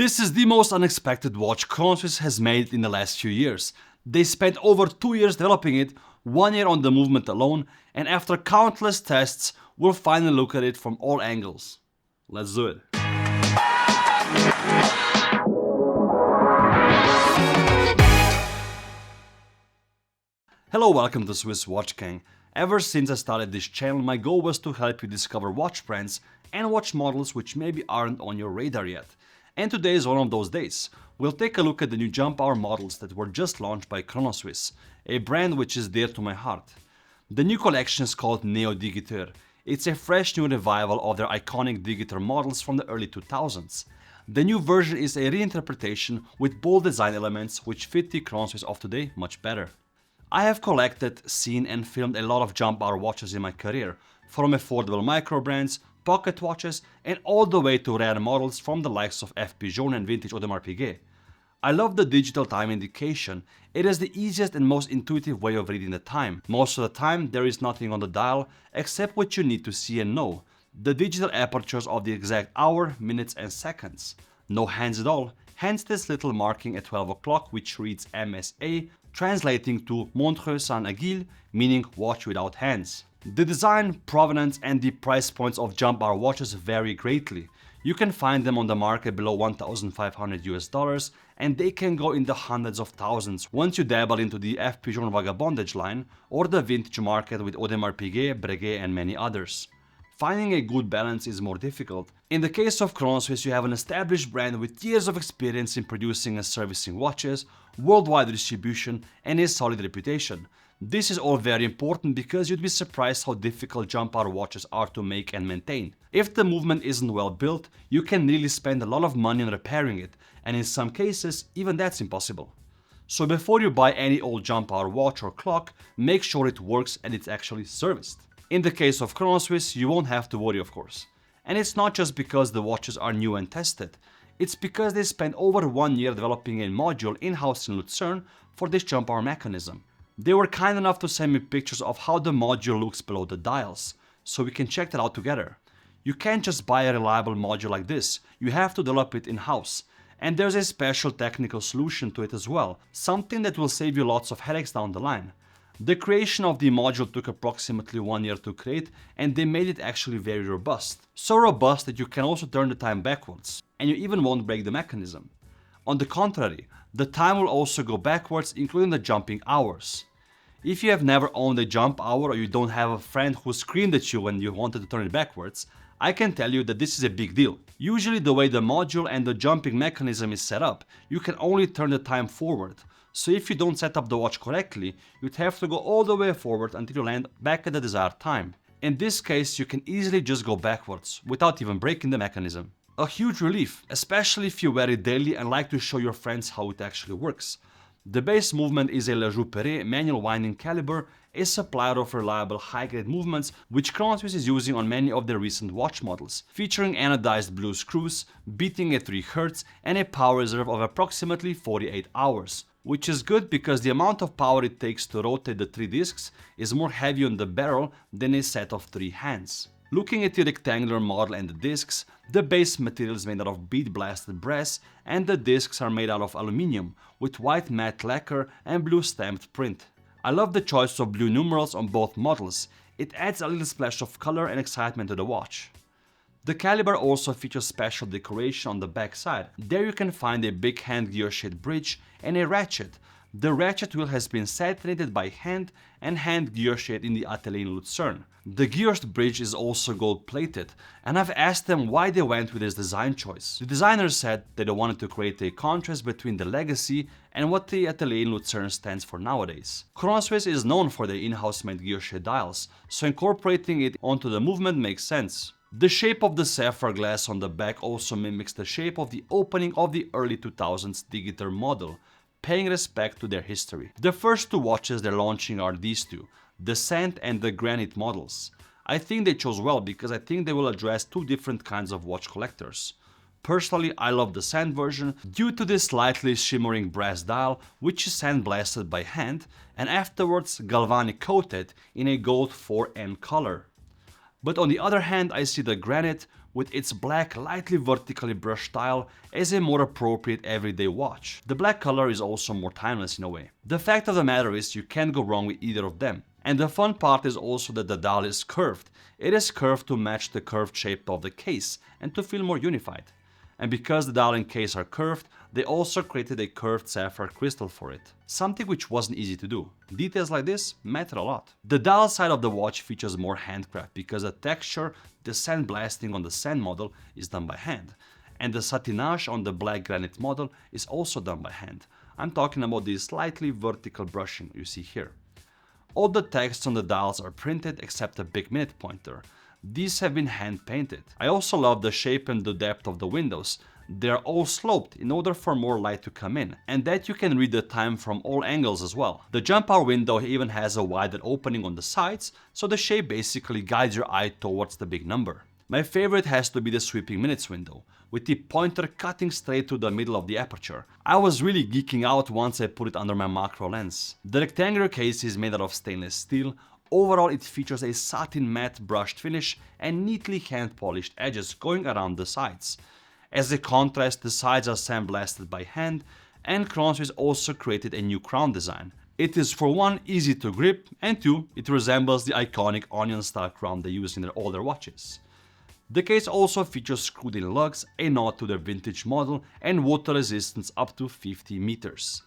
This is the most unexpected watch Chronoswiss has made in the last few years. They spent over 2 years developing it, 1 year on the movement alone, and after countless tests, we'll finally look at it from all angles. Let's do it. Hello, welcome to Swiss Watch Gang. Ever since I started this channel, my goal was to help you discover watch brands and watch models which maybe aren't on your radar yet. And today is one of those days. We'll take a look at the new jump hour models that were just launched by Chronoswiss, a brand which is dear to my heart. The new collection is called Neo Digiteur. It's a fresh new revival of their iconic Digiteur models from the early 2000s. The new version is a reinterpretation with bold design elements which fit the Chronoswiss of today much better. I have collected, seen and filmed a lot of jump hour watches in my career, from affordable micro brands, pocket watches and all the way to rare models from the likes of F. Pigeon and vintage Audemars Piguet. I love the digital time indication. It is the easiest and most intuitive way of reading the time. Most of the time there is nothing on the dial except what you need to see and know. The digital apertures of the exact hour, minutes and seconds. No hands at all, hence this little marking at 12 o'clock which reads MSA, translating to Montre sans aiguille, meaning watch without hands. The design, provenance and the price points of jump hour watches vary greatly. You can find them on the market below $1,500 and they can go in the hundreds of thousands once you dabble into the F. Pigeon vagabondage line or the vintage market with Audemars Piguet, Breguet and many others. Finding a good balance is more difficult. In the case of Chronoswiss, you have an established brand with years of experience in producing and servicing watches, worldwide distribution and a solid reputation. This is all very important because you'd be surprised how difficult jump hour watches are to make and maintain. If the movement isn't well built, you can really spend a lot of money on repairing it, and in some cases, even that's impossible. So before you buy any old jump hour watch or clock, make sure it works and it's actually serviced. In the case of Chronoswiss, you won't have to worry, of course. And it's not just because the watches are new and tested, it's because they spent over 1 year developing a module in-house in Lucerne for this jump hour mechanism. They were kind enough to send me pictures of how the module looks below the dials, so we can check that out together. You can't just buy a reliable module like this, you have to develop it in-house. And there's a special technical solution to it as well, something that will save you lots of headaches down the line. The creation of the module took approximately 1 year to create and they made it actually very robust. So robust that you can also turn the time backwards, and you even won't break the mechanism. On the contrary, the time will also go backwards, including the jumping hours. If you have never owned a jump hour or you don't have a friend who screamed at you when you wanted to turn it backwards, I can tell you that this is a big deal. Usually the way the module and the jumping mechanism is set up, you can only turn the time forward. So if you don't set up the watch correctly, you'd have to go all the way forward until you land back at the desired time. In this case, you can easily just go backwards, without even breaking the mechanism. A huge relief, especially if you wear it daily and like to show your friends how it actually works. The base movement is a Le Joux manual winding caliber, a supplier of reliable high-grade movements which Chronoswiss is using on many of their recent watch models, featuring anodized blue screws, beating at 3 Hz and a power reserve of approximately 48 hours. Which is good because the amount of power it takes to rotate the 3 discs is more heavy on the barrel than a set of 3 hands. Looking at the rectangular model and the discs, the base material is made out of bead-blasted brass and the discs are made out of aluminium with white matte lacquer and blue stamped print. I love the choice of blue numerals on both models. It adds a little splash of color and excitement to the watch. The caliber also features special decoration on the back side. There you can find a big hand guilloché bridge and a ratchet. The ratchet wheel has been satinated by hand and hand guillochéed in the atelier in Lucerne. The guilloched bridge is also gold plated, and I've asked them why they went with this design choice. The designers said that they wanted to create a contrast between the legacy and what the atelier in Lucerne stands for nowadays. Chronoswiss is known for their in-house made guilloché dials, so incorporating it onto the movement makes sense. The shape of the sapphire glass on the back also mimics the shape of the opening of the early 2000s Digiteur model, paying respect to their history. The first 2 watches they're launching are these 2, the Sand and the Granite models. I think they chose well because I think they will address 2 different kinds of watch collectors. Personally, I love the Sand version due to this slightly shimmering brass dial which is sandblasted by hand and afterwards galvanic coated in a gold 4N color. But on the other hand, I see the Granite with its black lightly vertically brushed style as a more appropriate everyday watch. The black color is also more timeless in a way. The fact of the matter is you can't go wrong with either of them. And the fun part is also that the dial is curved. It is curved to match the curved shape of the case and to feel more unified. And because the dial and case are curved, they also created a curved sapphire crystal for it. Something which wasn't easy to do. Details like this matter a lot. The dial side of the watch features more handcraft because the texture, the sandblasting on the sand model is done by hand. And the satinage on the black granite model is also done by hand. I'm talking about the slightly vertical brushing you see here. All the text on the dials are printed except the big minute pointer. These have been hand painted. I also love the shape and the depth of the windows. They are all sloped in order for more light to come in, and that you can read the time from all angles as well. The jump hour window even has a wider opening on the sides, so the shape basically guides your eye towards the big number. My favorite has to be the sweeping minutes window, with the pointer cutting straight through the middle of the aperture. I was really geeking out once I put it under my macro lens. The rectangular case is made out of stainless steel. Overall, it features a satin matte brushed finish and neatly hand-polished edges going around the sides. As a contrast, the sides are sandblasted by hand, and Chronoswiss also created a new crown design. It is for one easy to grip, and two, it resembles the iconic onion-style crown they use in their older watches. The case also features screwed-in lugs, a nod to their vintage model, and water resistance up to 50 meters.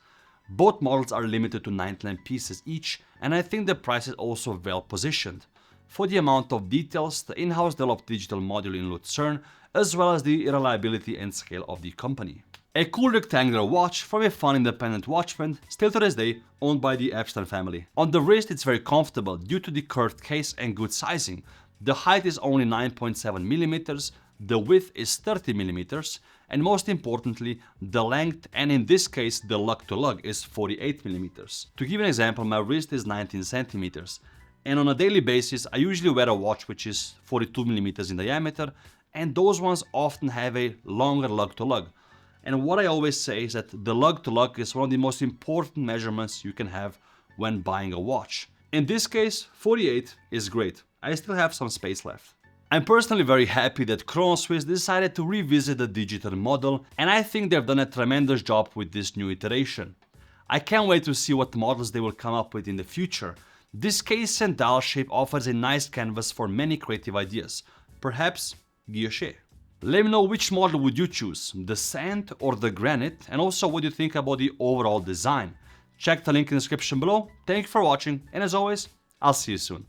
Both models are limited to 99 pieces each, and I think the price is also well positioned. For the amount of details, the in-house developed digital module in Lucerne, as well as the reliability and scale of the company. A cool rectangular watch from a fun independent watch brand, still to this day owned by the Epstein family. On the wrist it's very comfortable due to the curved case and good sizing. The height is only 9.7 millimeters, the width is 30 millimeters, and most importantly, the length, and in this case the lug to lug, is 48 millimeters. To give an example, my wrist is 19 centimeters, and on a daily basis I usually wear a watch which is 42 millimeters in diameter, and those ones often have a longer lug to lug. And what I always say is that the lug to lug is one of the most important measurements you can have when buying a watch. In this case, 48 is great. I still have some space left. I'm personally very happy that Chronoswiss decided to revisit the Digiteur model, and I think they've done a tremendous job with this new iteration. I can't wait to see what models they will come up with in the future. This case and dial shape offers a nice canvas for many creative ideas. Perhaps guilloché. Let me know which model would you choose, the sand or the granite, and also what you think about the overall design. Check the link in the description below. Thank you for watching, and as always, I'll see you soon.